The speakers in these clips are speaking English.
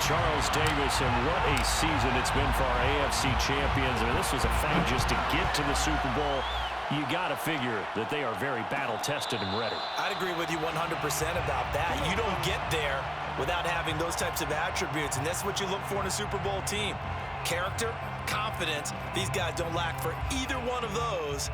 Charles Davis, and what a season it's been for our AFC champions. I mean, this was a fight just to get to the Super Bowl. You got to figure that they are very battle-tested and ready. I'd agree with you 100% about that. You don't get there without having those types of attributes, and that's what you look for in a Super Bowl team. Character, confidence. These guys don't lack for either one of those.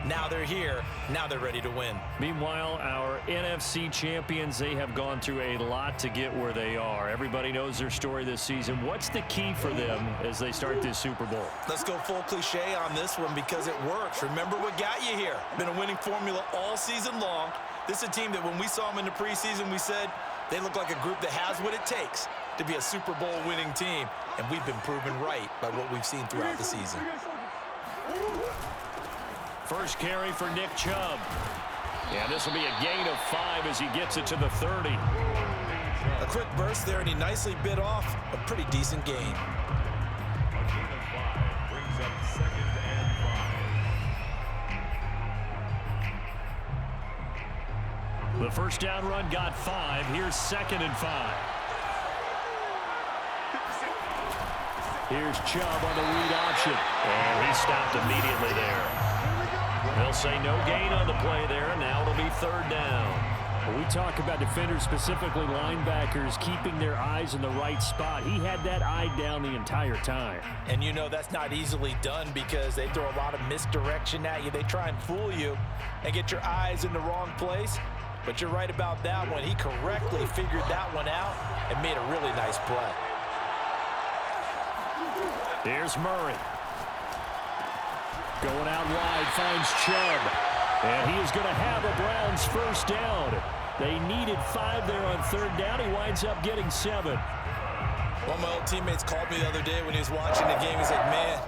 Now they're here. Now they're ready to win. Meanwhile, our NFC champions, they have gone through a lot to get where they are. Everybody knows their story this season. What's the key for them as they start this Super Bowl? Let's go full cliche on this one because it works. Remember what got you here. Been a winning formula all season long. This is a team that when we saw them in the preseason, we said they look like a group that has what it takes to be a Super Bowl winning team. And we've been proven right by what we've seen throughout the season. First carry for Nick Chubb. Yeah, this will be a gain of 5 as he gets it to the 30. A quick burst there, and he nicely bit off a pretty decent gain. A gain of 5 brings up 2nd and 5. The first down run got 5. Here's 2nd and 5. Here's Chubb on the read option. And he stopped immediately there. They'll say no gain on the play there. Now it'll be 3rd down. When we talk about defenders, specifically linebackers, keeping their eyes in the right spot, he had that eye down the entire time. And you know that's not easily done because they throw a lot of misdirection at you. They try and fool you and get your eyes in the wrong place. But you're right about that one. He correctly figured that one out and made a really nice play. Here's Murray. Going out wide, finds Chubb. And he is going to have a Browns first down. They needed 5 there on 3rd down. He winds up getting 7. One of my old teammates called me the other day when he was watching the game. He's like, man,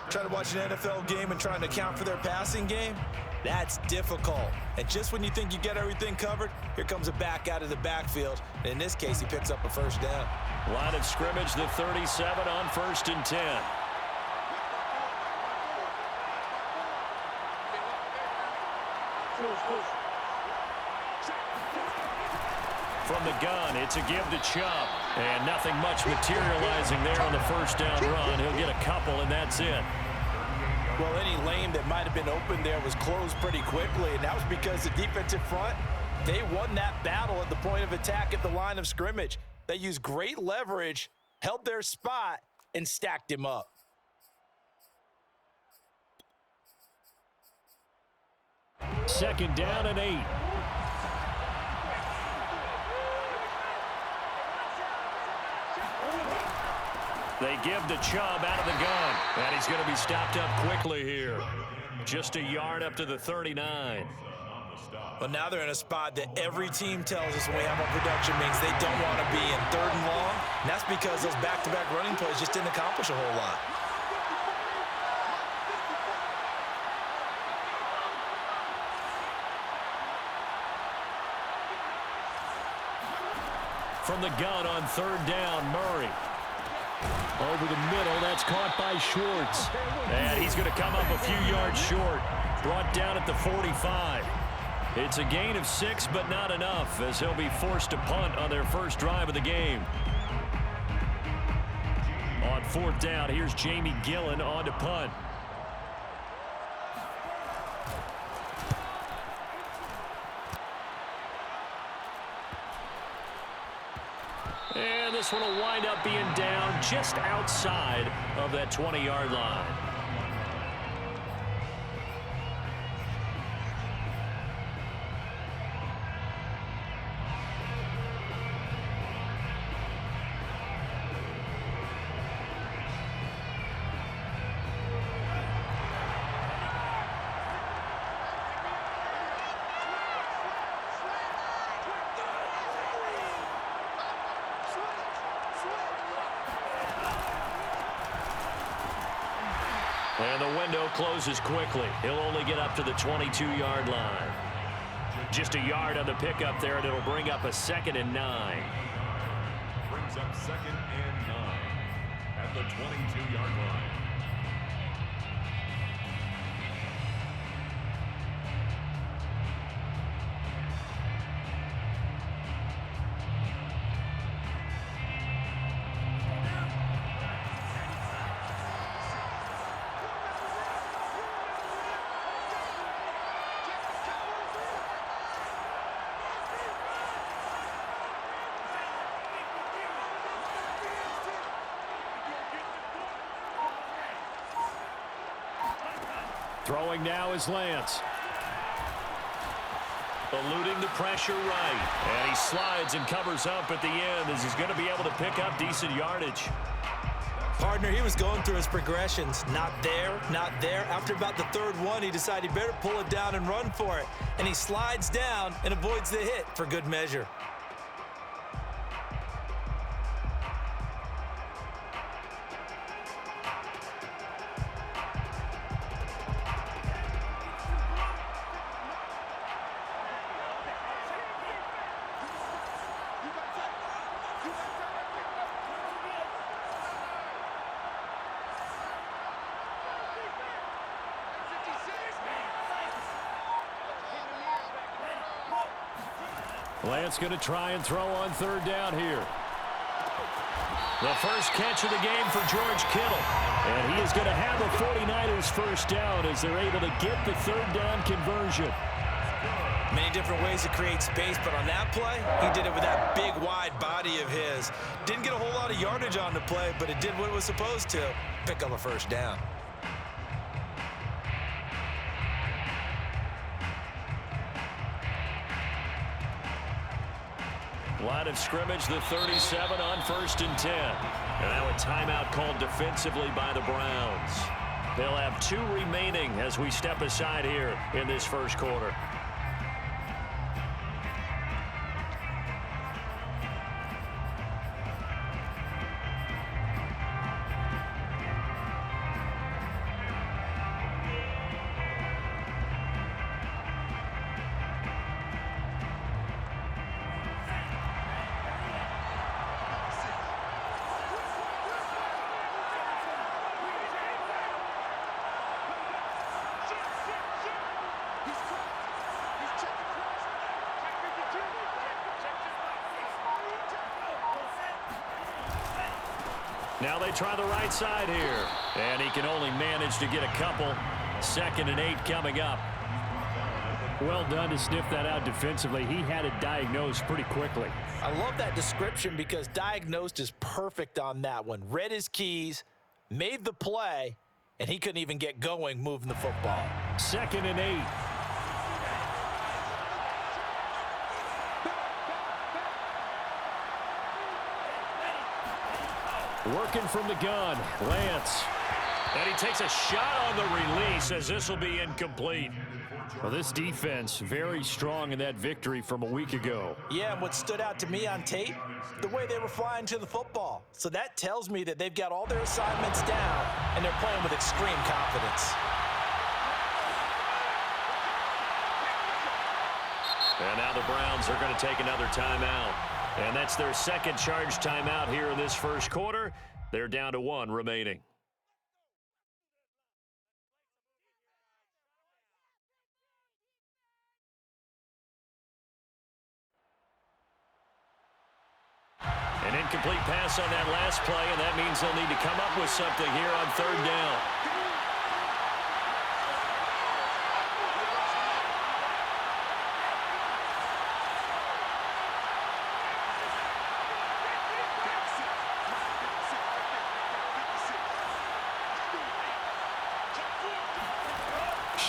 trying to watch an NFL game and trying to account for their passing game, that's difficult. And just when you think you get everything covered, here comes a back out of the backfield. And in this case, he picks up a first down. Line of scrimmage, the 37 on 1st and 10. From the gun, it's a give to Chubb. And nothing much materializing there on the first down run. He'll get a couple, and that's it. Well, any lane that might have been open there was closed pretty quickly, and that was because the defensive front, they won that battle at the point of attack at the line of scrimmage. They used great leverage, held their spot, and stacked him up. Second down and 8. They give to Chubb out of the gun. And he's going to be stopped up quickly here. Just a yard up to the 39. Well, now they're in a spot that every team tells us when we have our production meetings they don't want to be in 3rd and long. And that's because those back-to-back running plays just didn't accomplish a whole lot. From the gun on 3rd down, Murray. Over the middle, that's caught by Schwartz. And he's going to come up a few yards short. Brought down at the 45. It's a gain of 6, but not enough, as he'll be forced to punt on their first drive of the game. On 4th down, here's Jamie Gillen on to punt. And this one will wind up being down just outside of that 20-yard line. And the window closes quickly. He'll only get up to the 22-yard line. Just a yard on the pickup there, and it'll bring up a 2nd and 9. Brings up 2nd and 9 at the 22-yard line. Throwing now is Lance. Eluding the pressure right. And he slides and covers up at the end as he's going to be able to pick up decent yardage. Partner, he was going through his progressions. Not there, not there. After about the third one, he decided he better pull it down and run for it. And he slides down and avoids the hit for good measure. Lance going to try and throw on third down here. The first catch of the game for George Kittle. And he is going to have the 49ers first down as they're able to get the third down conversion. Many different ways to create space, but on that play, he did it with that big, wide body of his. Didn't get a whole lot of yardage on the play, but it did what it was supposed to. Pick up a first down. Line of scrimmage, the 37 on 1st and 10. And now a timeout called defensively by the Browns. They'll have 2 remaining as we step aside here in this first quarter. Now they try the right side here. And he can only manage to get a couple. 2nd and 8 coming up. Well done to sniff that out defensively. He had it diagnosed pretty quickly. I love that description because diagnosed is perfect on that one. Read his keys, made the play, and he couldn't even get going moving the football. 2nd and 8. Working from the gun, Lance. And he takes a shot on the release as this will be incomplete. Well, this defense very strong in that victory from a week ago. Yeah, and what stood out to me on tape, the way they were flying to the football. So that tells me that they've got all their assignments down, and they're playing with extreme confidence. And now the Browns are going to take another timeout. And that's their second charge timeout here in this first quarter. They're down to 1 remaining. An incomplete pass on that last play, and that means they'll need to come up with something here on third down.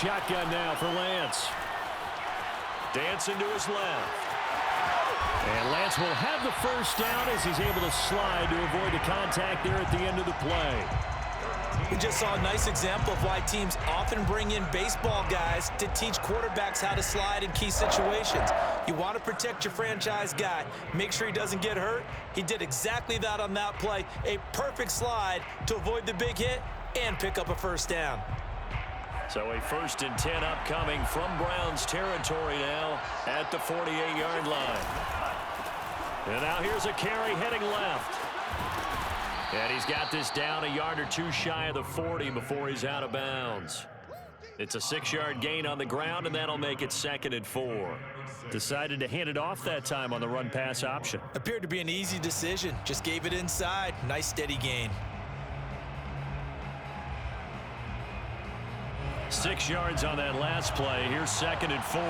Shotgun now for Lance. Dancing to his left. And Lance will have the first down as he's able to slide to avoid the contact there at the end of the play. We just saw a nice example of why teams often bring in baseball guys to teach quarterbacks how to slide in key situations. You want to protect your franchise guy. Make sure he doesn't get hurt. He did exactly that on that play. A perfect slide to avoid the big hit and pick up a first down. So a 1st and 10 upcoming from Browns territory now at the 48-yard line. And now here's a carry heading left. And he's got this down a yard or 2 shy of the 40 before he's out of bounds. It's a 6-yard gain on the ground, and that'll make it 2nd and 4. Decided to hand it off that time on the run-pass option. Appeared to be an easy decision. Just gave it inside. Nice steady gain. 6 yards on that last play. Here's 2nd and 4.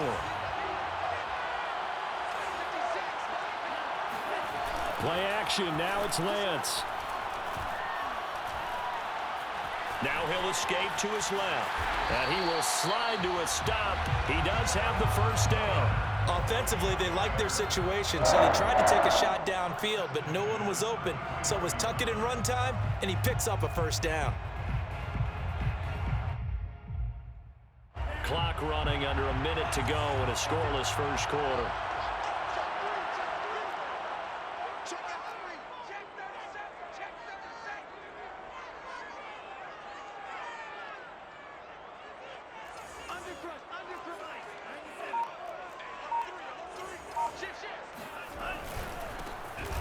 Play action. Now it's Lance. Now he'll escape to his left. And he will slide to a stop. He does have the first down. Offensively, they liked their situation, so they tried to take a shot downfield, but no one was open. So it was tuck it in run time, and he picks up a first down. Clock running under a minute to go in a scoreless first quarter.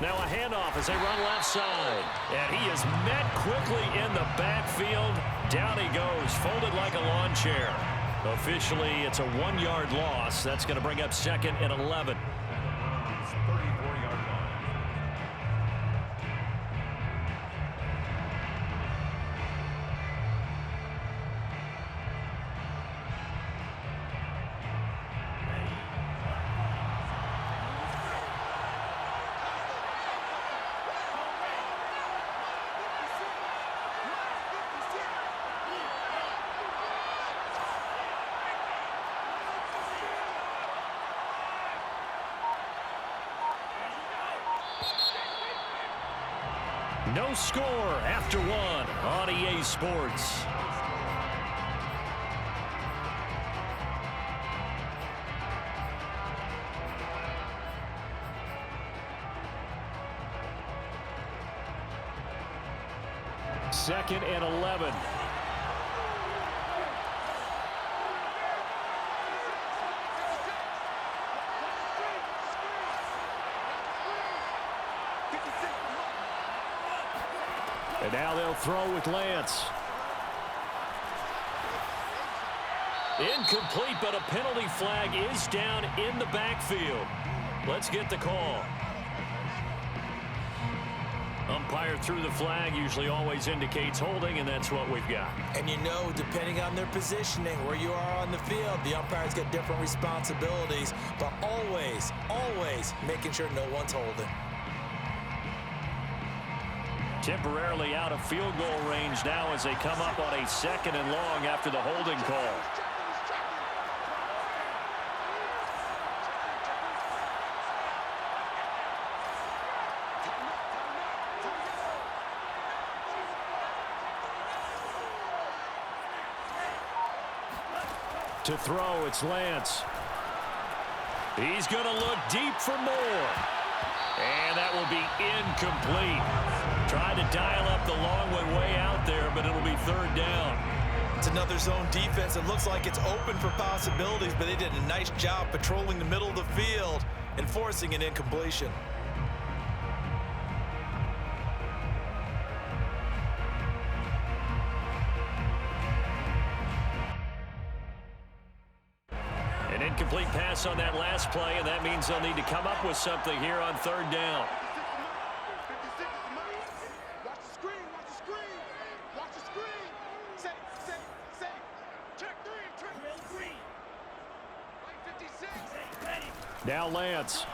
Now a handoff as they run left side. And he is met quickly in the backfield. Down he goes, folded like a lawn chair. Officially, it's a 1-yard loss. That's going to bring up 2nd and 11. 34-yard line. No score after 1 on EA Sports. Second and 11. And now they'll throw with Lance. Incomplete, but a penalty flag is down in the backfield. Let's get the call. Umpire threw the flag, usually always indicates holding, and that's what we've got. And you know, depending on their positioning, where you are on the field, the umpire's got different responsibilities, but always, always making sure no one's holding. Temporarily out of field goal range now as they come up on a 2nd and long after the holding call. To throw, it's Lance. He's going to look deep for more. And that will be incomplete. Tried to dial up the long one way out there, but it'll be 3rd down. It's another zone defense. It looks like it's open for possibilities, but they did a nice job patrolling the middle of the field and forcing an incompletion. An incomplete pass on that last play, and that means they'll need to come up with something here on 3rd down. Now Lance.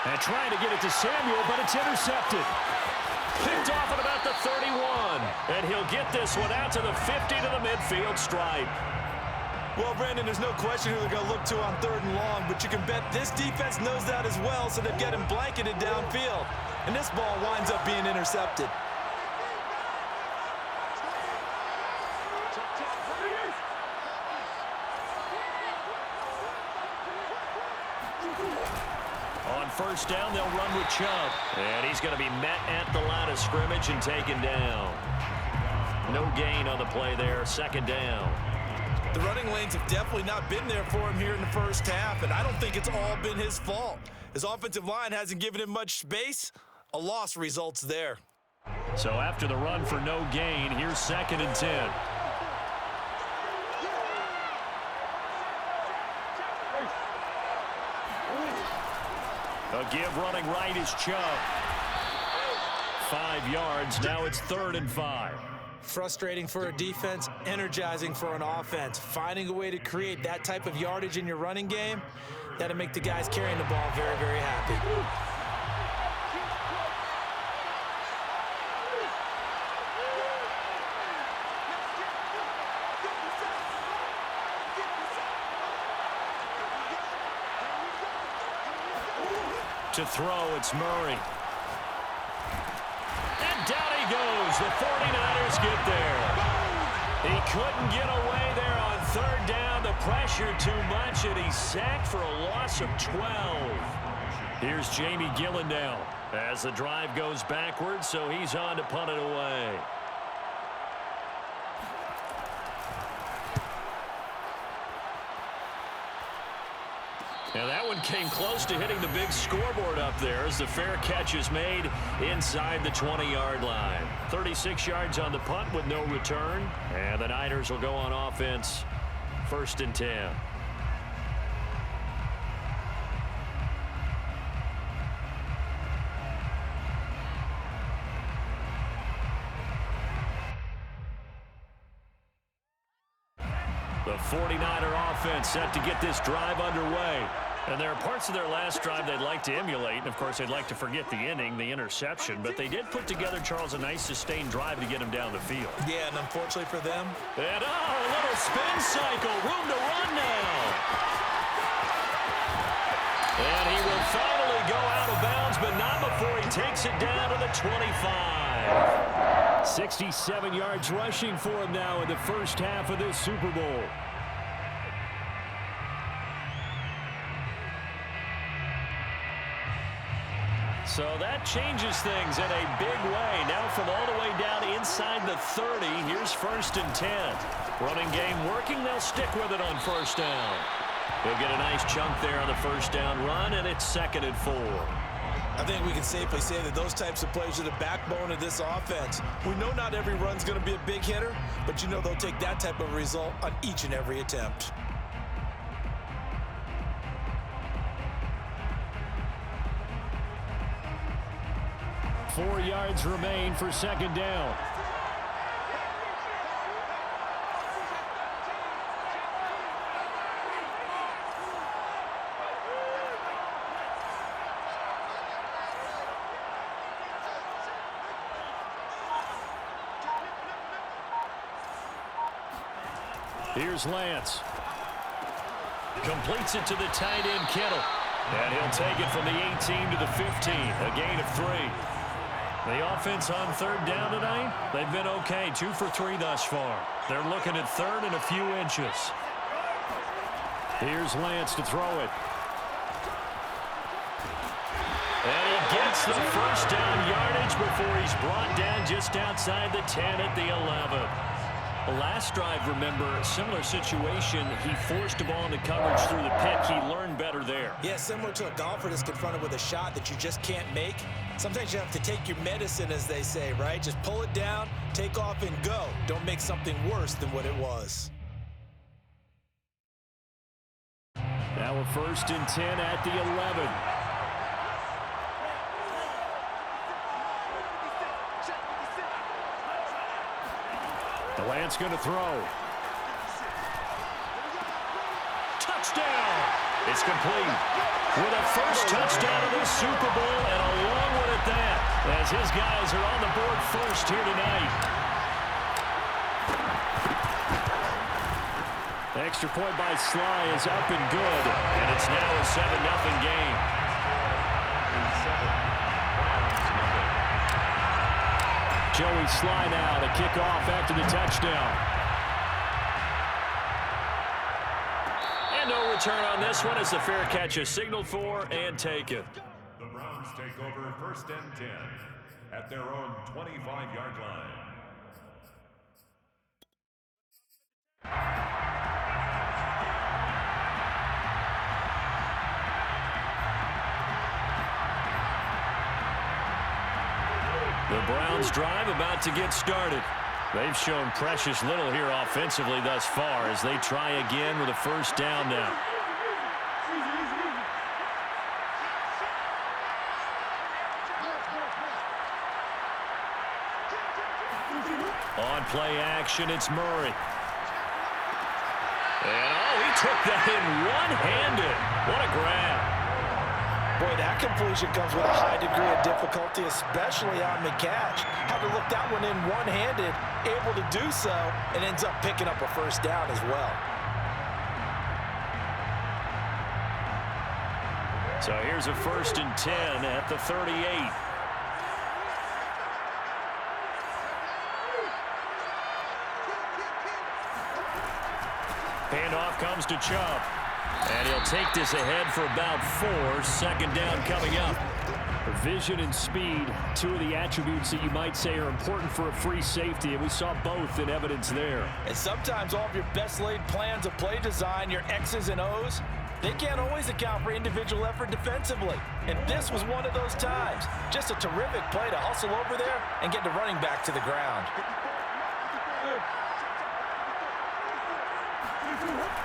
And trying to get it to Samuel, but it's intercepted. Picked off at about the 31. And he'll get this one out to the 50 to the midfield stripe. Well, Brandon, there's no question who they're going to look to on 3rd and long, but you can bet this defense knows that as well, so they've got him blanketed downfield. And this ball winds up being intercepted. On 1st down, they'll run with Chubb. And he's going to be met at the line of scrimmage and taken down. No gain on the play there, 2nd down. The running lanes have definitely not been there for him here in the first half, and I don't think it's all been his fault. His offensive line hasn't given him much space. A loss results there. So after the run for no gain, here's 2nd and 10. A give running right is Chubb. 5 yards, now it's 3rd and 5. Frustrating for a defense, energizing for an offense. Finding a way to create that type of yardage in your running game, that'll make the guys carrying the ball very, very happy. To throw, it's Murray. And down he goes. The 49ers get there. He couldn't get away there on third down. The pressure too much, and he's sacked for a loss of 12. Here's Jamie Gillen now as the drive goes backwards, so he's on to punt it away. Now that one came close to hitting the big scoreboard up there as the fair catch is made inside the 20-yard line. 36 yards on the punt with no return. And the Niners will go on offense, 1st and 10. The 49er offense set to get this drive underway. And there are parts of their last drive they'd like to emulate. And, of course, they'd like to forget the inning, the interception. But they did put together, Charles, a nice sustained drive to get him down the field. Yeah, and unfortunately for them. And, a little spin cycle. Room to run now. And he will finally go out of bounds, but not before he takes it down to the 25. 67 yards rushing for him now in the first half of this Super Bowl. So that changes things in a big way. Now from all the way down inside the 30, here's 1st and 10. Running game working, they'll stick with it on 1st down. They'll get a nice chunk there on the 1st down run, and it's 2nd and 4. I think we can safely say that those types of plays are the backbone of this offense. We know not every run's going to be a big hitter, but you know they'll take that type of result on each and every attempt. Four yards remain for 2nd down. Here's Lance. Completes it to the tight end, Kittle. And he'll take it from the 18 to the 15. A gain of 3. The offense on 3rd down tonight, they've been okay. 2 for 3 thus far. They're looking at 3rd and a few inches. Here's Lance to throw it. And he gets the 1st down yardage before he's brought down just outside the 10 at the 11. The last drive, remember, similar situation. He forced a ball into coverage through the pick. He learned better there. Yeah, similar to a golfer that's confronted with a shot that you just can't make. Sometimes you have to take your medicine, as they say, right? Just pull it down, take off, and go. Don't make something worse than what it was. Now a 1st and 10 at the 11. Lance going to throw. Touchdown! It's complete. With a 1st touchdown of this Super Bowl, and a long one at that, as his guys are on the board 1st here tonight. The extra point by Sly is up and good, and it's now a 7-0 game. Joey Sly now to kick off after the touchdown. And no return on this one as the fair catch is signaled for and taken. The Browns take over 1st and 10 at their own 25-yard line. The Browns drive about to get started. They've shown precious little here offensively thus far as they try again with a 1st down now. On play action, it's Murray. And he took that in one-handed. What a grab. Boy, that completion comes with a high degree of difficulty, especially on the catch. Had to look that one in one-handed, able to do so, and ends up picking up a 1st down as well. So here's a 1st and 10 at the 38. Handoff comes to Chubb. And he'll take this ahead for about 4. 2nd down coming up. Vision and speed, 2 of the attributes that you might say are important for a free safety, and we saw both in evidence there. And sometimes all of your best laid plans of play design, your X's and O's, they can't always account for individual effort defensively. And this was one of those times. Just a terrific play to hustle over there and get the running back to the ground.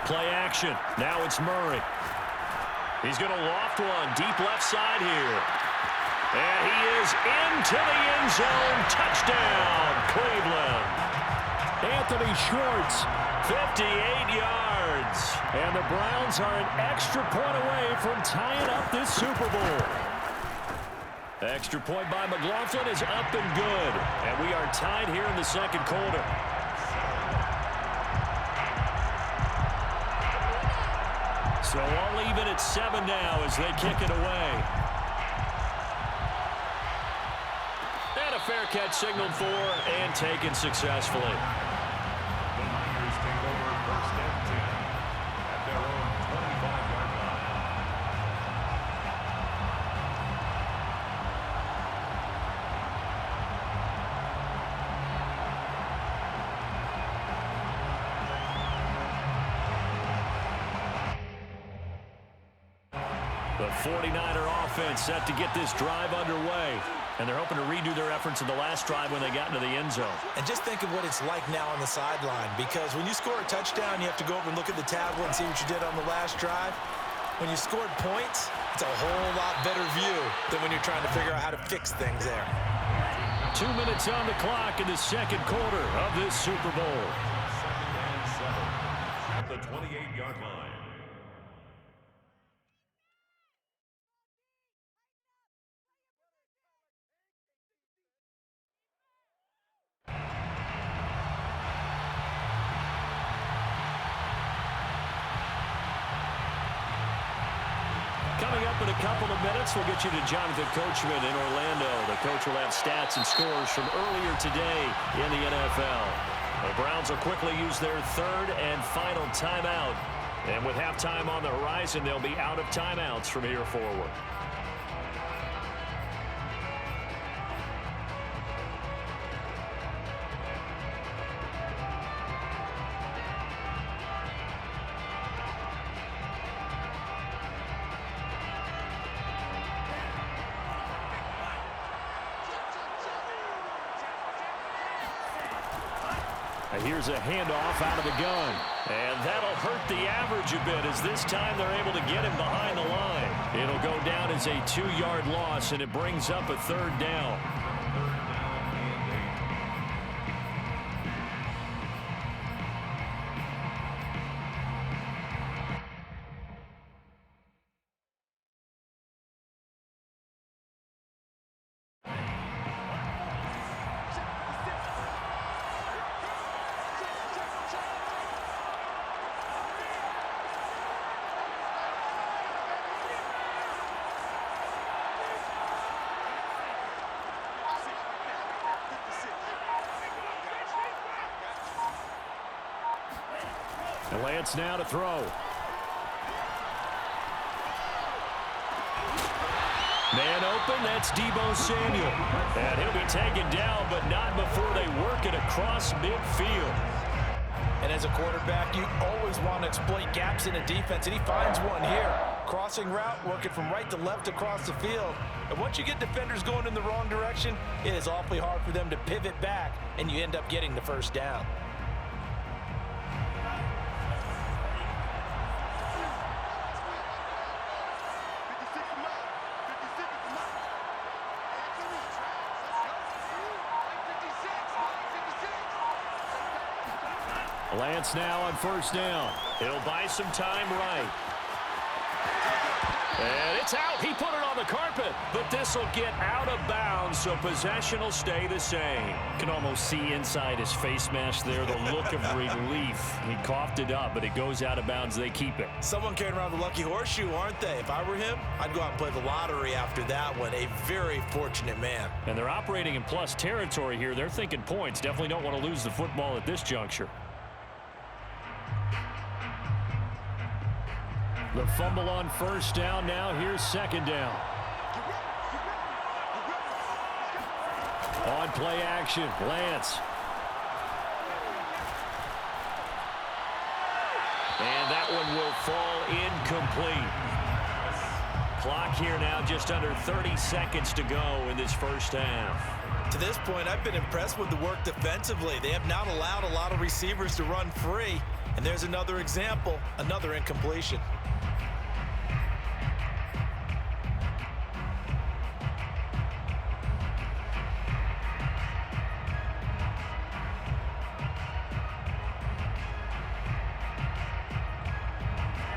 Play action. Now it's Murray. He's going to loft one deep left side here. And he is into the end zone. Touchdown, Cleveland. Anthony Schwartz, 58 yards. And the Browns are an extra point away from tying up this Super Bowl. Extra point by McLaughlin is up and good. And we are tied here in the 2nd quarter. So all even at 7 now as they kick it away. And a fair catch signaled for and taken successfully. The Niners take over 1st and 10 at their own 25-yard line. The 49er offense set to get this drive underway. And they're hoping to redo their efforts in the last drive when they got into the end zone. And just think of what it's like now on the sideline, because when you score a touchdown, you have to go over and look at the tablet and see what you did on the last drive. When you scored points, it's a whole lot better view than when you're trying to figure out how to fix things there. 2 minutes on the clock in the 2nd quarter of this Super Bowl. 2nd and 7 at the 28-yard line. Coming up in a couple of minutes, we'll get you to Jonathan Coachman in Orlando. The coach will have stats and scores from earlier today in the NFL. The Browns will quickly use their 3rd and final timeout. And with halftime on the horizon, they'll be out of timeouts from here forward. Here's a handoff out of the gun. And that'll hurt the average a bit as this time they're able to get him behind the line. It'll go down as a 2-yard loss, and it brings up a 3rd down. Lance now to throw. Man open, that's Deebo Samuel. And he'll be taken down, but not before they work it across midfield. And as a quarterback, you always want to exploit gaps in a defense, and he finds one here. Crossing route, working from right to left across the field. And once you get defenders going in the wrong direction, it is awfully hard for them to pivot back, and you end up getting the 1st down. Lance now on 1st down. He'll buy some time right. And it's out. He put it on the carpet. But this will get out of bounds, so possession will stay the same. You can almost see inside his face mask there the look of relief. He coughed it up, but it goes out of bounds. They keep it. Someone carrying around the lucky horseshoe, aren't they? If I were him, I'd go out and play the lottery after that one. A very fortunate man. And they're operating in plus territory here. They're thinking points. Definitely don't want to lose the football at this juncture. The fumble on first down. Now here's second down. On play action, Lance. And that one will fall incomplete. Clock here now, just under 30 seconds to go in this first half. To this point, I've been impressed with the work defensively. They have not allowed a lot of receivers to run free. And there's another example, another incompletion.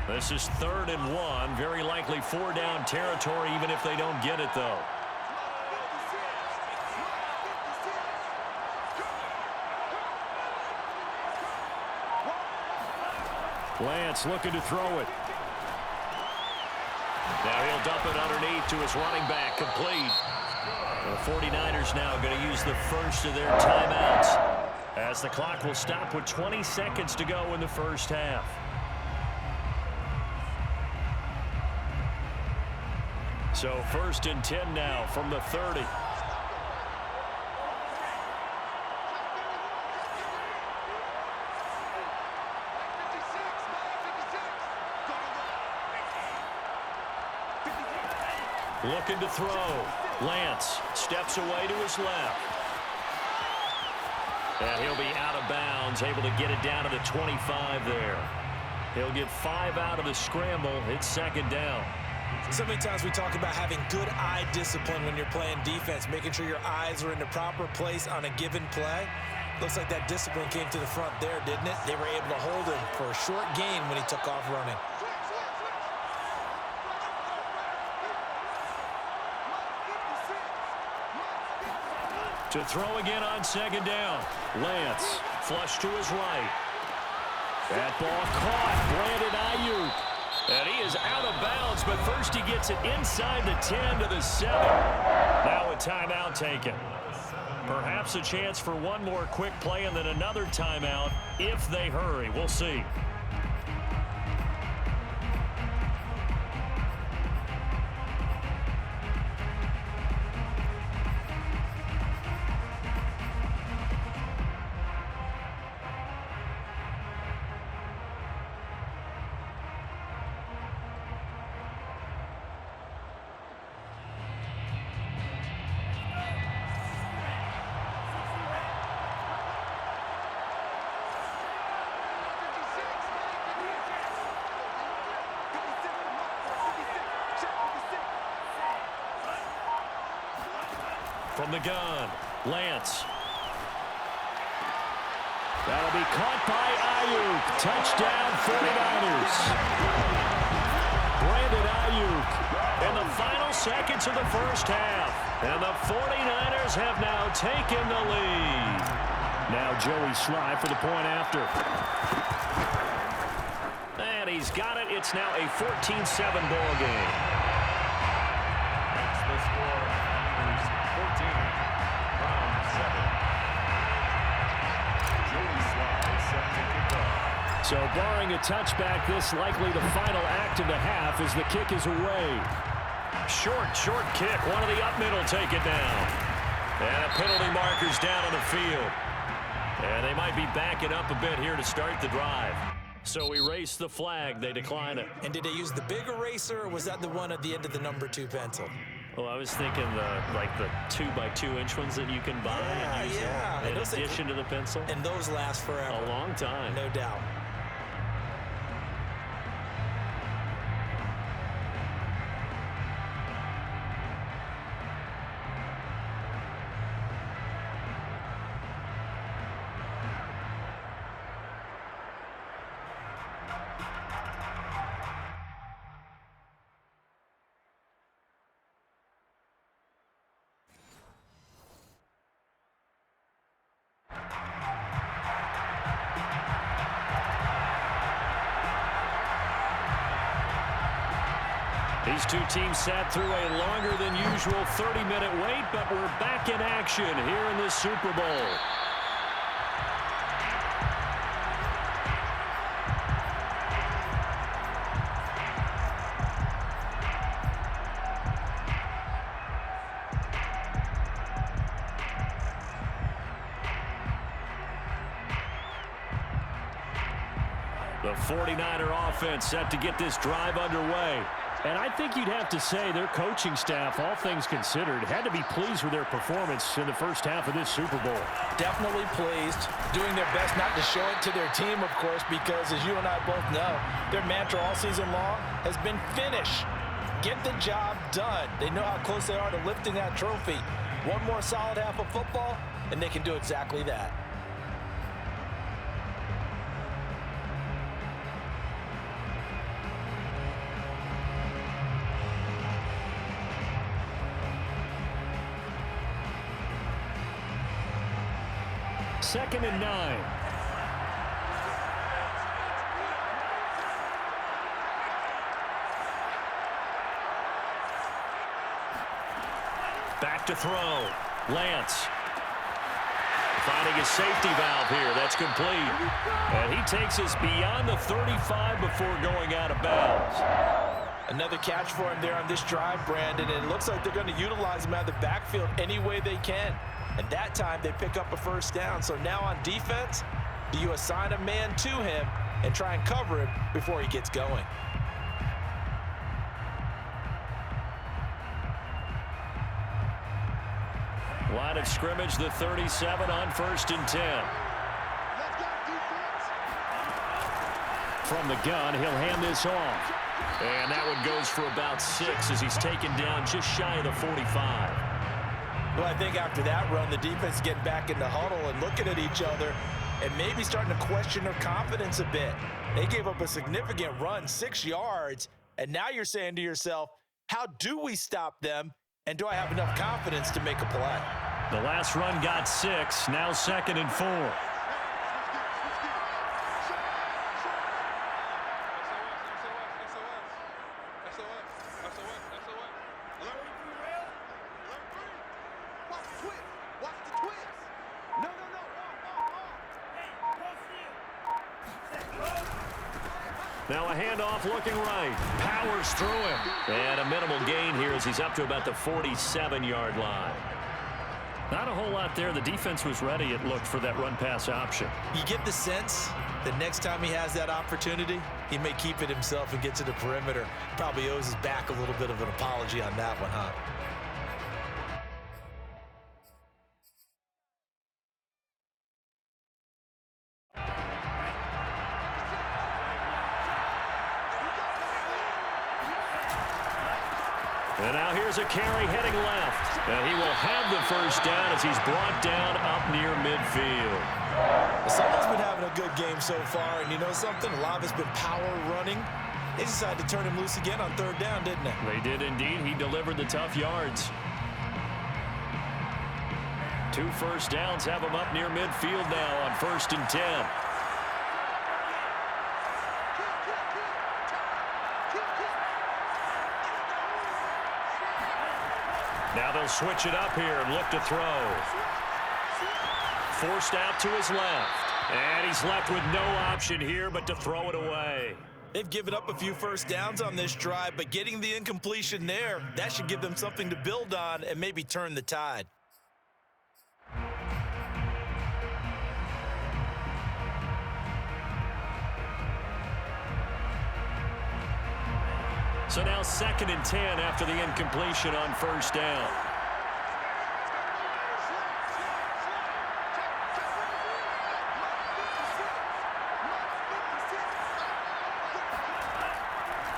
This is 3rd and 1. Very likely 4-down territory, even if they don't get it, though. Lance looking to throw it. Now he'll dump it underneath to his running back. Complete. The 49ers now going to use the first of their timeouts, as the clock will stop with 20 seconds to go in the first half. So 1st and 10 now from the 30. Looking to throw. Lance steps away to his left. And he'll be out of bounds, able to get it down to the 25 there. He'll get 5 out of the scramble. It's second down. So many times we talk about having good eye discipline when you're playing defense, making sure your eyes are in the proper place on a given play. Looks like that discipline came to the front there, didn't it? They were able to hold him for a short gain when he took off running. To throw again on second down. Lance flush to his right. That ball caught. Brandon Ayuk. And he is out of bounds, but first he gets it inside the 10 to the 7. Now a timeout taken. Perhaps a chance for one more quick play and then another timeout if they hurry. We'll see. From the gun, Lance. That'll be caught by Ayuk. Touchdown, 49ers. Brandon Ayuk in the final seconds of the first half. And the 49ers have now taken the lead. Now Joey Sly for the point after. And he's got it. It's now a 14-7 ball game. That's the score. 14, round 7. Joey Sly set to kick off. So barring a touchback, this likely the final act of the half as the kick is away. Short kick. One of the up middle take it down. And a penalty marker's down on the field. And they might be backing up a bit here to start the drive. So erase the flag. They decline it. And did they use the big eraser, or was that the one at the end of the number 2 pencil? Well, I was thinking the 2x2-inch ones that you can buy and use in addition to the pencil. And those last forever. A long time. No doubt. These two teams sat through a longer than usual 30-minute wait, but we're back in action here in the Super Bowl. The 49er offense set to get this drive underway. And I think you'd have to say their coaching staff, all things considered, had to be pleased with their performance in the first half of this Super Bowl. Definitely pleased, doing their best not to show it to their team, of course, because as you and I both know, their mantra all season long has been finish. Get the job done. They know how close they are to lifting that trophy. One more solid half of football, and they can do exactly that. Second and 9. Back to throw. Lance. Finding his safety valve here. That's complete. And he takes us beyond the 35 before going out of bounds. Another catch for him there on this drive, Brandon, and it looks like they're going to utilize him out of the backfield any way they can. And that time they pick up a first down. So now on defense, do you assign a man to him and try and cover him before he gets going? Line of scrimmage, the 37 on 1st and 10. From the gun, he'll hand this off. And that one goes for about 6 as he's taken down just shy of the 45. Well, I think after that run, the defense is getting back in the huddle and looking at each other and maybe starting to question their confidence a bit. They gave up a significant run, 6 yards, and now you're saying to yourself, how do we stop them, and do I have enough confidence to make a play? The last run got 6, now 2nd and 4. Now a handoff looking right. Powers through him. And a minimal gain here as he's up to about the 47-yard line. Not a whole lot there. The defense was ready, it looked, for that run-pass option. You get the sense that next time he has that opportunity, he may keep it himself and get to the perimeter. Probably owes his back a little bit of an apology on that one, huh? And now here's a carry heading left. And he will have the first down as he's brought down up near midfield. Someone's been having a good game so far, and you know something? A lot of it's been power running. They decided to turn him loose again on 3rd down, didn't they? They did indeed. He delivered the tough yards. 2 first downs have him up near midfield now on 1st and 10. Now they'll switch it up here and look to throw. Forced out to his left. And he's left with no option here but to throw it away. They've given up a few first downs on this drive, but getting the incompletion there, that should give them something to build on and maybe turn the tide. So now 2nd and 10 after the incompletion on 1st down.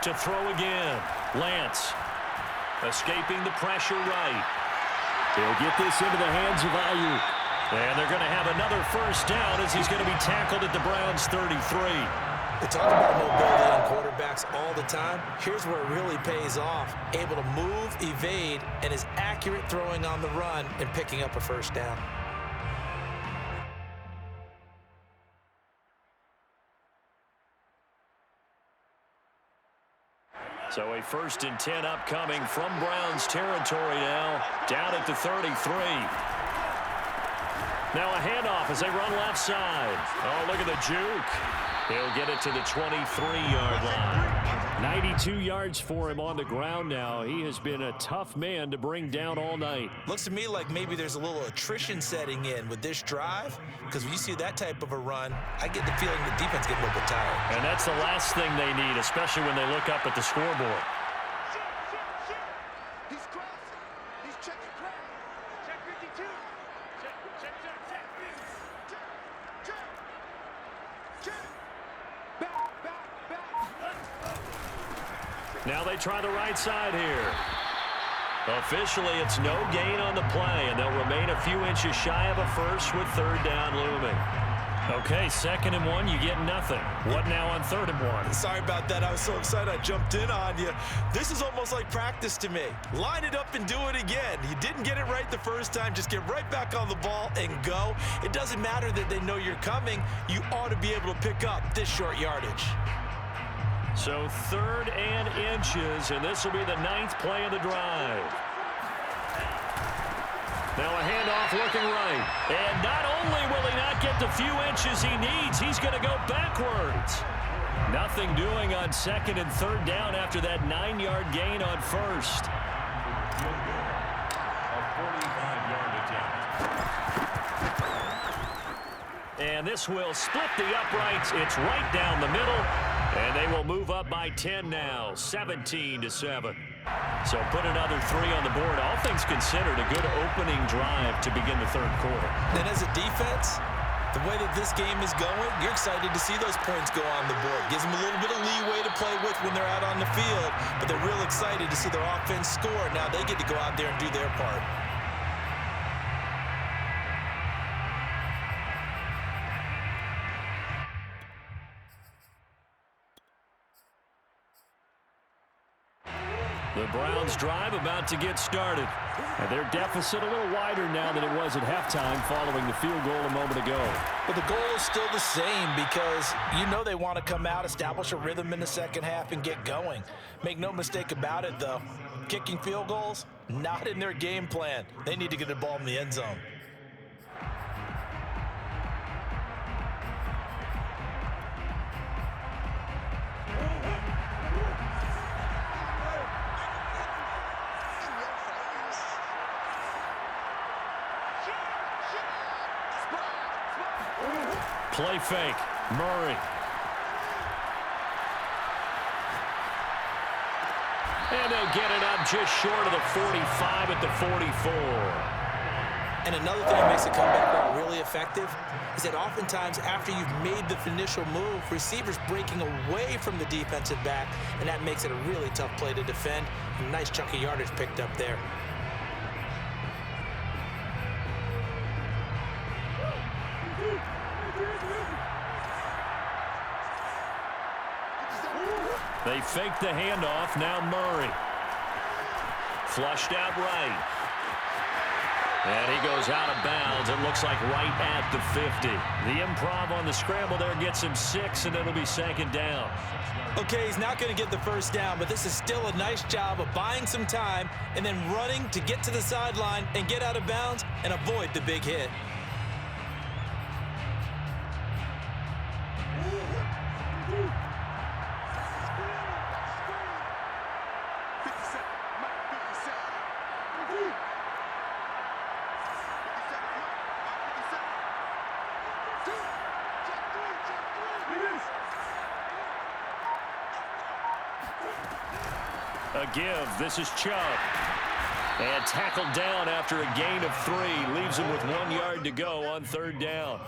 To throw again. Lance escaping the pressure right. They'll get this into the hands of Ayuk. And they're going to have another first down as he's going to be tackled at the Browns' 33. They talk about mobility on quarterbacks all the time. Here's where it really pays off. Able to move, evade, and is accurate throwing on the run and picking up a first down. So a 1st and 10 upcoming from Browns territory now, down at the 33. Now a handoff as they run left side. Oh, look at the juke. He'll get it to the 23-yard line. 92 yards for him on the ground now. He has been a tough man to bring down all night. Looks to me like maybe there's a little attrition setting in with this drive, because when you see that type of a run, I get the feeling the defense getting a little bit tired. And that's the last thing they need, especially when they look up at the scoreboard. He's crossing. He's checking crowd. Check 52. Check. Now they try the right side here. Officially, it's no gain on the play, and they'll remain a few inches shy of a first with 3rd down looming. Okay, 2nd and 1, you get nothing. What now on 3rd and 1? Sorry about that. I was so excited I jumped in on you. This is almost like practice to me. Line it up and do it again. You didn't get it right the first time. Just get right back on the ball and go. It doesn't matter that they know you're coming. You ought to be able to pick up this short yardage. So 3rd and inches, and this will be the 9th play of the drive. Now a handoff looking right. And not only will he not get the few inches he needs, he's going to go backwards. Nothing doing on 2nd and 3rd down after that 9-yard gain on 1st. A 45-yard attempt. And this will split the uprights. It's right down the middle. And they will move up by 10 now, 17-7. So put another 3 on the board. All things considered, a good opening drive to begin the 3rd quarter. And as a defense, the way that this game is going, you're excited to see those points go on the board. Gives them a little bit of leeway to play with when they're out on the field, but they're real excited to see their offense score. Now they get to go out there and do their part. The Browns drive about to get started. And their deficit a little wider now than it was at halftime following the field goal a moment ago. But the goal is still the same, because you know they want to come out, establish a rhythm in the second half, and get going. Make no mistake about it, though. Kicking field goals, not in their game plan. They need to get the ball in the end zone. Play fake. Murray. And they'll get it up just short of the 45 at the 44. And another thing that makes a comeback route really effective is that oftentimes after you've made the initial move, receivers breaking away from the defensive back, and that makes it a really tough play to defend. A nice chunk of yardage picked up there. They fake the handoff. Now Murray. Flushed out right. And he goes out of bounds. It looks like right at the 50. The improv on the scramble there gets him 6, and it'll be 2nd down. Okay, he's not going to get the first down, but this is still a nice job of buying some time and then running to get to the sideline and get out of bounds and avoid the big hit. A give. This is Chubb. And tackled down after a gain of 3. Leaves him with 1 yard to go on 3rd down.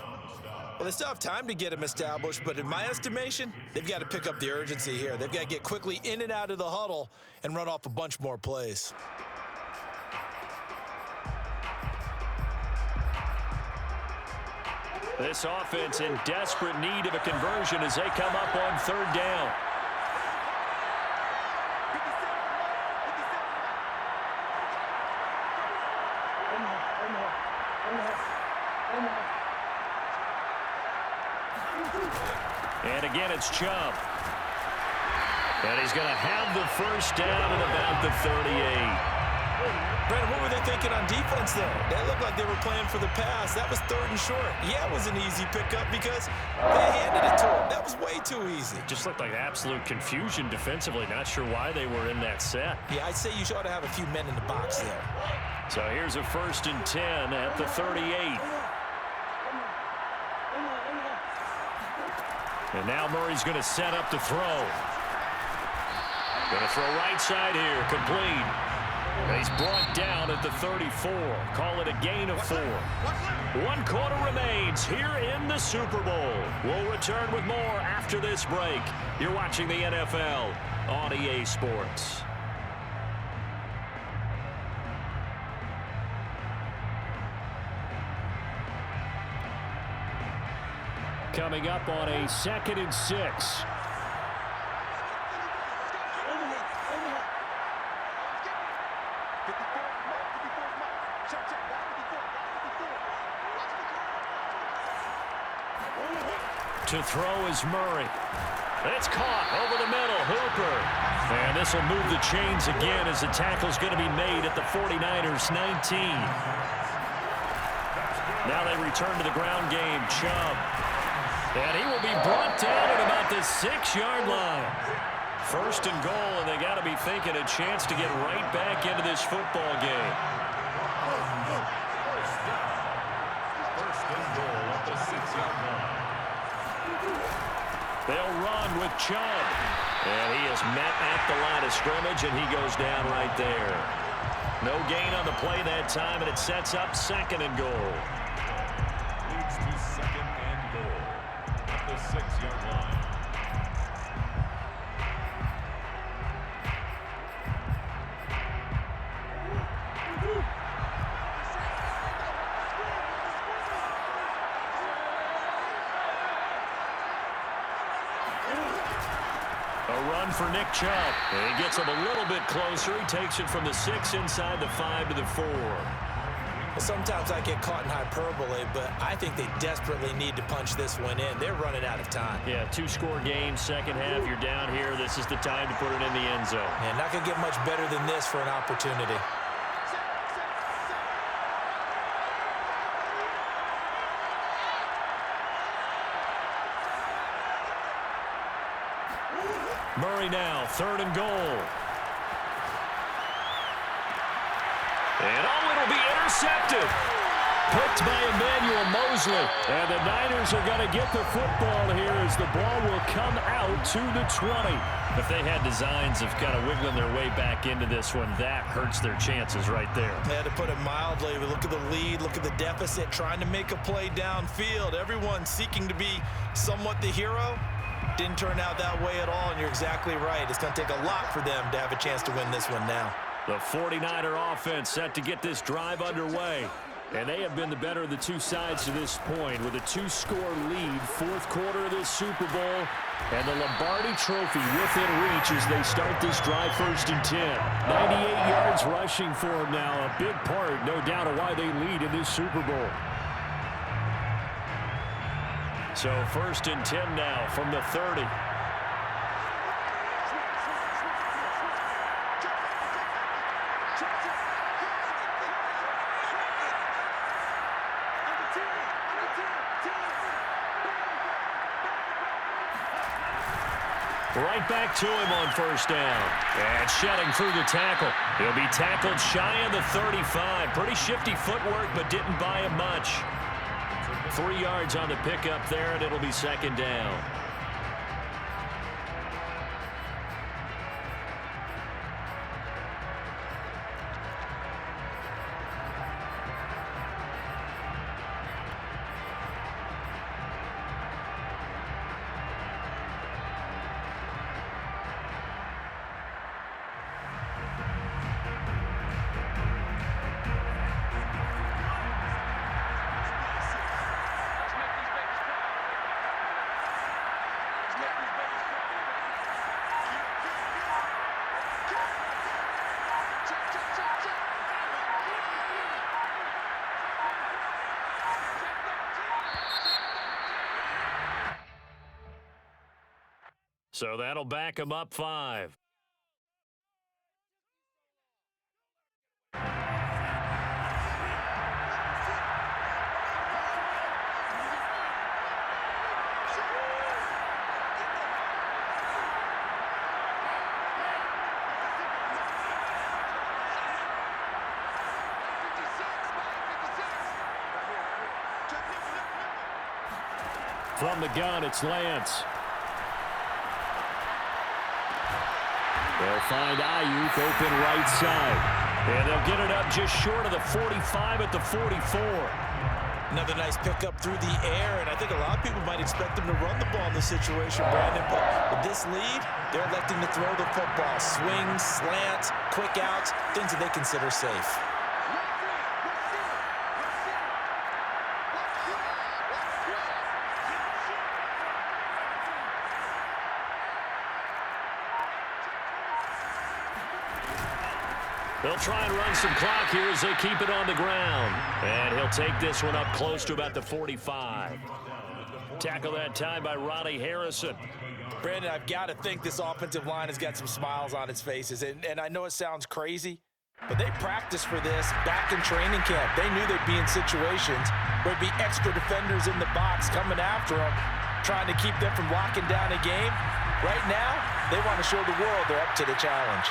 Well, they still have time to get him established, but in my estimation, they've got to pick up the urgency here. They've got to get quickly in and out of the huddle and run off a bunch more plays. This offense in desperate need of a conversion as they come up on 3rd down. And again, it's Chubb. And he's going to have the first down at about the 38. Brandon, what were they thinking on defense there? They looked like they were playing for the pass. That was 3rd and short. Yeah, it was an easy pickup because they handed it to him. That was way too easy. Just looked like absolute confusion defensively. Not sure why they were in that set. Yeah, I'd say you ought to have a few men in the box there. So here's a 1st and 10 at the 38. And now Murray's going to set up to throw. Going to throw right side here, complete. And he's brought down at the 34. Call it a gain of 4. 1 quarter remains here in the Super Bowl. We'll return with more after this break. You're watching the NFL on EA Sports. Coming up on a 2nd and 6. To throw is Murray. It's caught over the middle. Hooper. And this will move the chains again as the tackle's going to be made at the 49ers 19. Now they return to the ground game. Chubb. And he will be brought down at about the 6-yard line. 1st and goal, and they got to be thinking a chance to get right back into this football game. First and goal at the 6-yard line. They'll run with Chubb. And he is met at the line of scrimmage, and he goes down right there. No gain on the play that time, and it sets up 2nd and goal. Leads to 2nd and goal at the 6-yard line. For Nick Chubb. And he gets him a little bit closer. He takes it from the 6 inside the 5 to the 4. Well, sometimes I get caught in hyperbole, but I think they desperately need to punch this one in. They're running out of time. Yeah, 2-score game, second half. You're down here. This is the time to put it in the end zone. And not going to get much better than this for an opportunity. Murray now, 3rd and goal. And it'll be intercepted. Picked by Emmanuel Mosley. And the Niners are going to get the football here as the ball will come out to the 20. If they had designs of kind of wiggling their way back into this one, that hurts their chances right there. Yeah, to put it mildly, look at the lead, look at the deficit, trying to make a play downfield. Everyone seeking to be somewhat the hero. Didn't turn out that way at all, and you're exactly right. It's going to take a lot for them to have a chance to win this one now. The 49er offense set to get this drive underway. And they have been the better of the two sides to this point with a 2-score lead, 4th quarter of this Super Bowl, and the Lombardi Trophy within reach as they start this drive 1st and 10. 98 yards rushing for them now, a big part, no doubt, of why they lead in this Super Bowl. So 1st and 10 now from the 30. Right back to him on 1st down. And shedding through the tackle. He'll be tackled shy of the 35. Pretty shifty footwork, but didn't buy him much. 3 yards on the pickup there, and it'll be 2nd down. So that'll back him up 5. From the gun, it's Lance. They'll find Ayuk open right side. And they'll get it up just short of the 45 at the 44. Another nice pickup through the air, and I think a lot of people might expect them to run the ball in this situation, Brandon. But with this lead, they're electing to throw the football. Swings, slants, quick outs, things that they consider safe. They'll try and run some clock here as they keep it on the ground. And he'll take this one up close to about the 45. Tackle that time by Ronnie Harrison. Brandon, I've got to think this offensive line has got some smiles on its faces. And I know it sounds crazy, but they practiced for this back in training camp. They knew they'd be in situations where there'd be extra defenders in the box coming after them, trying to keep them from locking down a game. Right now, they want to show the world they're up to the challenge.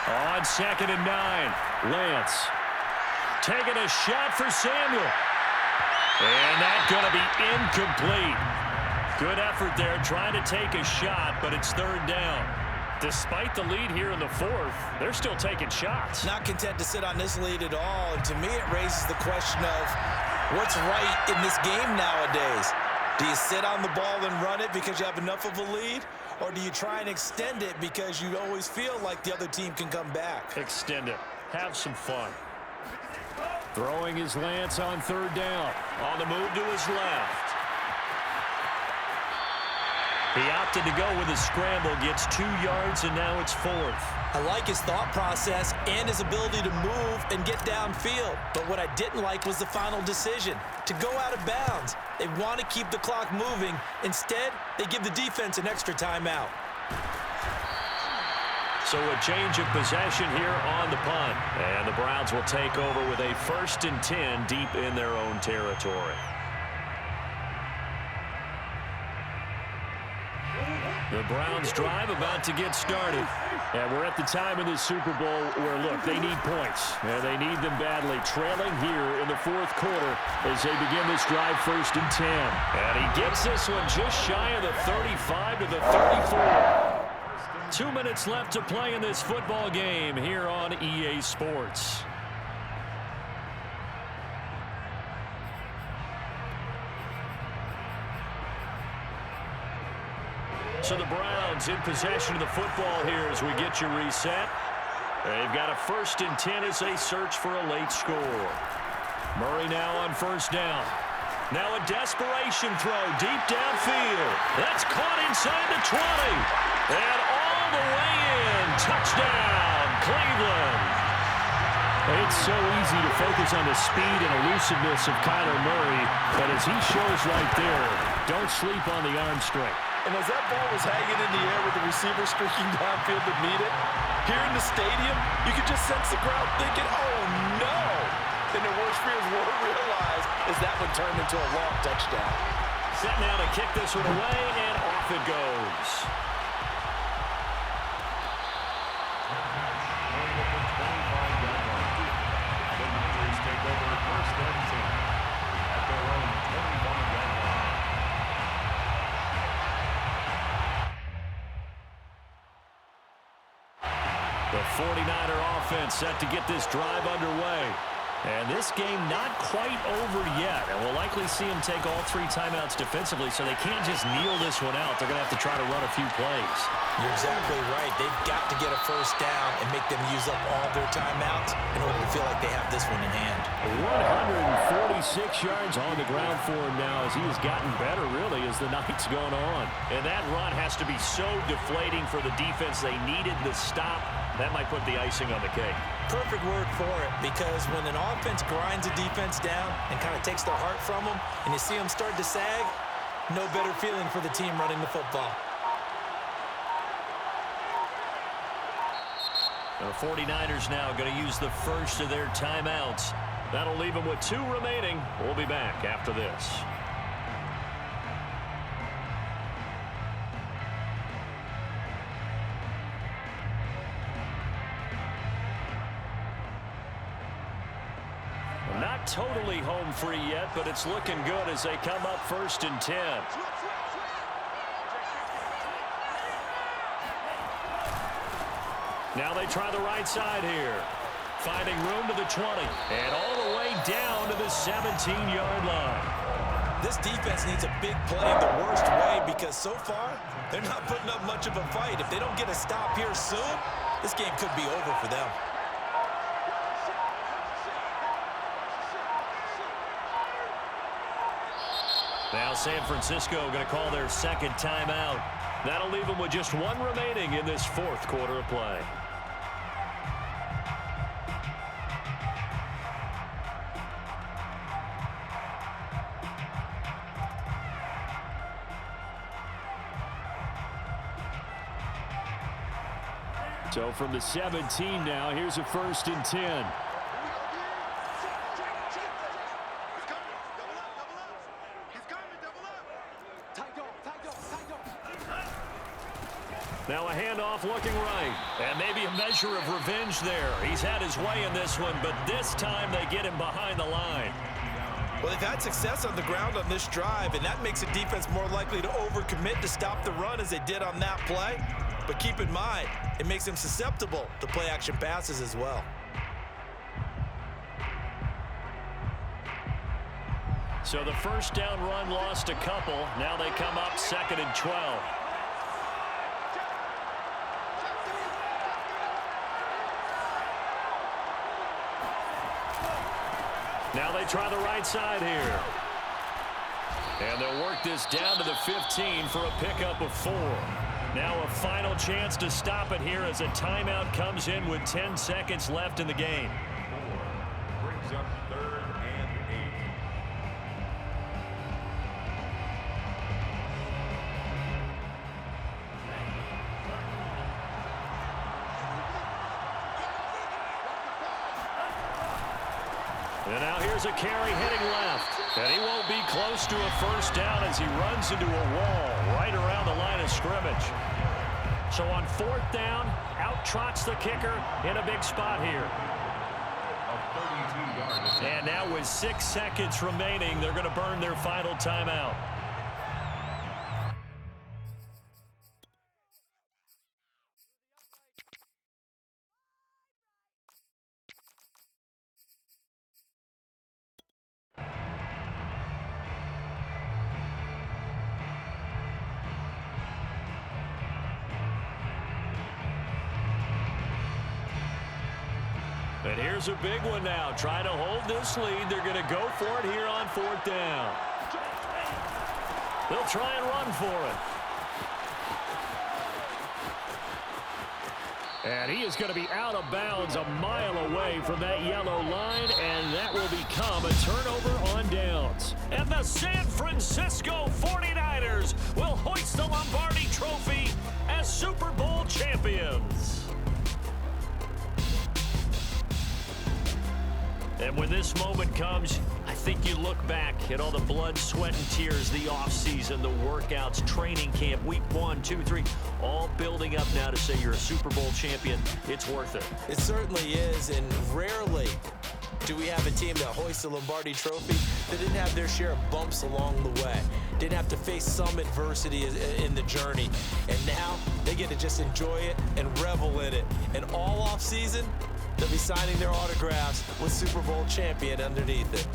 On 2nd and 9, Lance taking a shot for Samuel. And that's going to be incomplete. Good effort there trying to take a shot, but it's 3rd down. Despite the lead here in the 4th, they're still taking shots. Not content to sit on this lead at all, and to me it raises the question of what's right in this game nowadays. Do you sit on the ball and run it because you have enough of a lead? Or do you try and extend it because you always feel like the other team can come back? Extend it. Have some fun. Throwing his Lance on 3rd down. On the move to his left. He opted to go with a scramble, gets 2 yards, and now it's 4th. I like his thought process and his ability to move and get downfield. But what I didn't like was the final decision, to go out of bounds. They want to keep the clock moving. Instead, they give the defense an extra timeout. So a change of possession here on the punt. And the Browns will take over with a 1st and 10 deep in their own territory. The Browns drive about to get started. And we're at the time in the Super Bowl where, look, they need points. And they need them badly. Trailing here in the 4th quarter as they begin this drive 1st and 10. And he gets this one just shy of the 35 to the 34. 2 minutes left to play in this football game here on EA Sports. So the Browns in possession of the football here as we get you reset. They've got a 1st and 10 as they search for a late score. Murray now on 1st down. Now a desperation throw deep downfield. That's caught inside the 20. And all the way in. Touchdown, Cleveland. It's so easy to focus on the speed and elusiveness of Kyler Murray, but as he shows right there, don't sleep on the arm strength. And as that ball was hanging in the air with the receiver streaking downfield to meet it, here in the stadium, you could just sense the crowd thinking, oh, no. And their worst fears were realized as that one turned into a long touchdown. Set now to kick this one away, and off it goes. The 49er offense set to get this drive underway. And this game not quite over yet. And we'll likely see them take all 3 timeouts defensively, so they can't just kneel this one out. They're going to have to try to run a few plays. You're exactly right. They've got to get a 1st down and make them use up all their timeouts in order to feel like they have this one in hand. 146 yards on the ground for him now as he has gotten better, really, as as the night's going on. And that run has to be so deflating for the defense. They needed the stop. That might put the icing on the cake. Perfect word for it, because when an offense grinds a defense down and kind of takes their heart from them, and you see them start to sag, no better feeling for the team running the football. The 49ers now going to use the first of their timeouts. That'll leave them with 2 remaining. We'll be back after this. Not totally home free yet, but it's looking good as they come up 1st and 10. Now they try the right side here. Finding room to the 20. And all the way down to the 17-yard line. This defense needs a big play in the worst way, because so far, they're not putting up much of a fight. If they don't get a stop here soon, this game could be over for them. Now San Francisco going to call their 2nd timeout. That'll leave them with just 1 remaining in this 4th quarter of play. So from the 17 now, here's a 1st and 10. Now a handoff looking right. And maybe a measure of revenge there. He's had his way in this one, but this time they get him behind the line. Well, they've had success on the ground on this drive, and that makes the defense more likely to overcommit to stop the run as they did on that play. But keep in mind, it makes them susceptible to play-action passes as well. So the 1st down run lost a couple. Now they come up 2nd and 12. Now they try the right side here. And they'll work this down to the 15 for a pickup of 4. Now a final chance to stop it here as a timeout comes in with 10 seconds left in the game. 4 brings up 3rd and 8. And now here's a carry heading left. And he won't be close to a 1st down as he runs into a wall right around the line of scrimmage. So on 4th down, out trots the kicker in a big spot here. And now with 6 seconds remaining, they're going to burn their final timeout. And here's a big one now. Trying to hold this lead. They're going to go for it here on 4th down. They'll try and run for it. And he is going to be out of bounds a mile away from that yellow line, and that will become a turnover on downs. And the San Francisco 49ers will hoist the Lombardi Trophy as Super Bowl champions. And when this moment comes, I think you look back at all the blood, sweat, and tears, the offseason, the workouts, training camp, week 1, 2, 3, all building up now to say you're a Super Bowl champion. It's worth it. It certainly is, and rarely do we have a team that hoists the Lombardi Trophy that didn't have their share of bumps along the way, didn't have to face some adversity in the journey, and now they get to just enjoy it and revel in it. And all offseason, they'll be signing their autographs with Super Bowl champion underneath it.